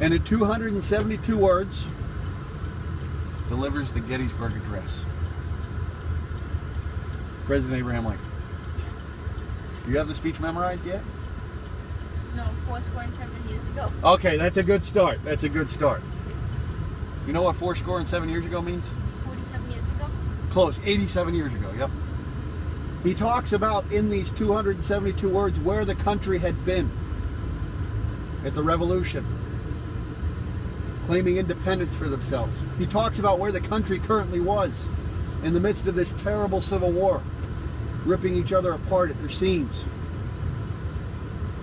And in 272 words, delivers the Gettysburg Address. President Abraham Lincoln. Yes. Do you have the speech memorized yet? No, 47 years ago. Okay, that's a good start. That's a good start. You know what 47 years ago means? 47 years ago? Close, 87 years ago, yep. He talks about, in these 272 words, where the country had been at the Revolution, claiming independence for themselves. He talks about where the country currently was in the midst of this terrible civil war, ripping each other apart at their seams.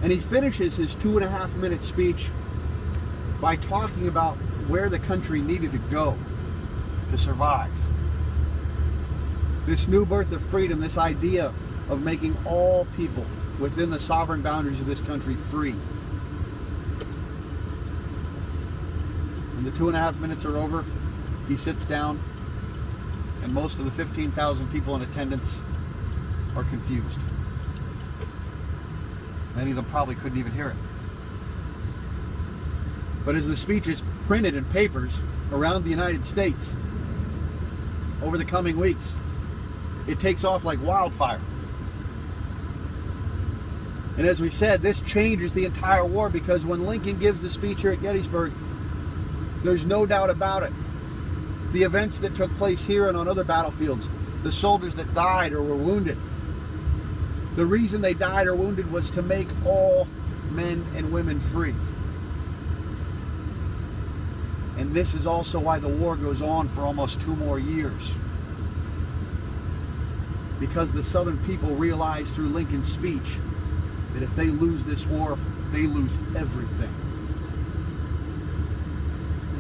And he finishes his 2.5-minute speech by talking about where the country needed to go to survive. This new birth of freedom, this idea of making all people within the sovereign boundaries of this country free. When the 2.5 minutes are over, he sits down, and most of the 15,000 people in attendance are confused. Many of them probably couldn't even hear it. But as the speech is printed in papers around the United States over the coming weeks, it takes off like wildfire. And as we said, this changes the entire war, because when Lincoln gives the speech here at Gettysburg, there's no doubt about it. The events that took place here and on other battlefields, the soldiers that died or were wounded, the reason they died or wounded was to make all men and women free. And this is also why the war goes on for almost 2 more years. Because the Southern people realized through Lincoln's speech that if they lose this war, they lose everything.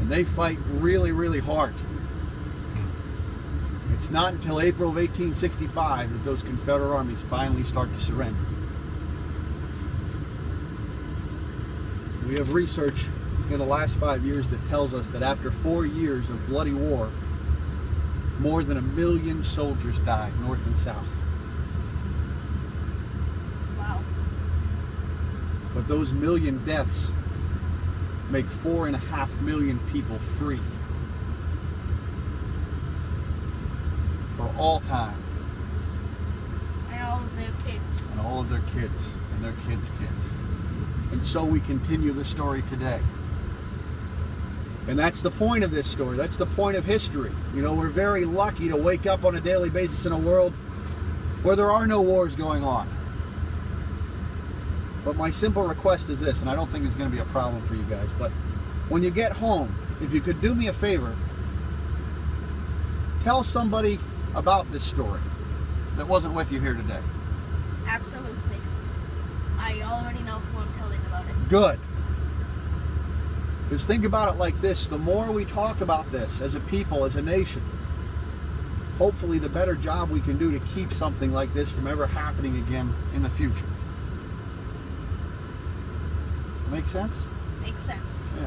And they fight really, really hard. It's not until April of 1865 that those Confederate armies finally start to surrender. We have research in the last 5 years that tells us that after 4 years of bloody war, more than 1 million soldiers died, north and south. Wow. But those 1 million deaths make 4.5 million people free. For all time. And all of their kids. And all of their kids. And their kids' kids. And so we continue the story today. And that's the point of this story. That's the point of history. You know, we're very lucky to wake up on a daily basis in a world where there are no wars going on. But my simple request is this, and I don't think it's going to be a problem for you guys, but when you get home, if you could do me a favor, tell somebody about this story that wasn't with you here today. Absolutely. I already know who I'm telling about it. Good. Because think about it like this, the more we talk about this as a people, as a nation, hopefully the better job we can do to keep something like this from ever happening again in the future. Make sense? Makes sense. Yeah.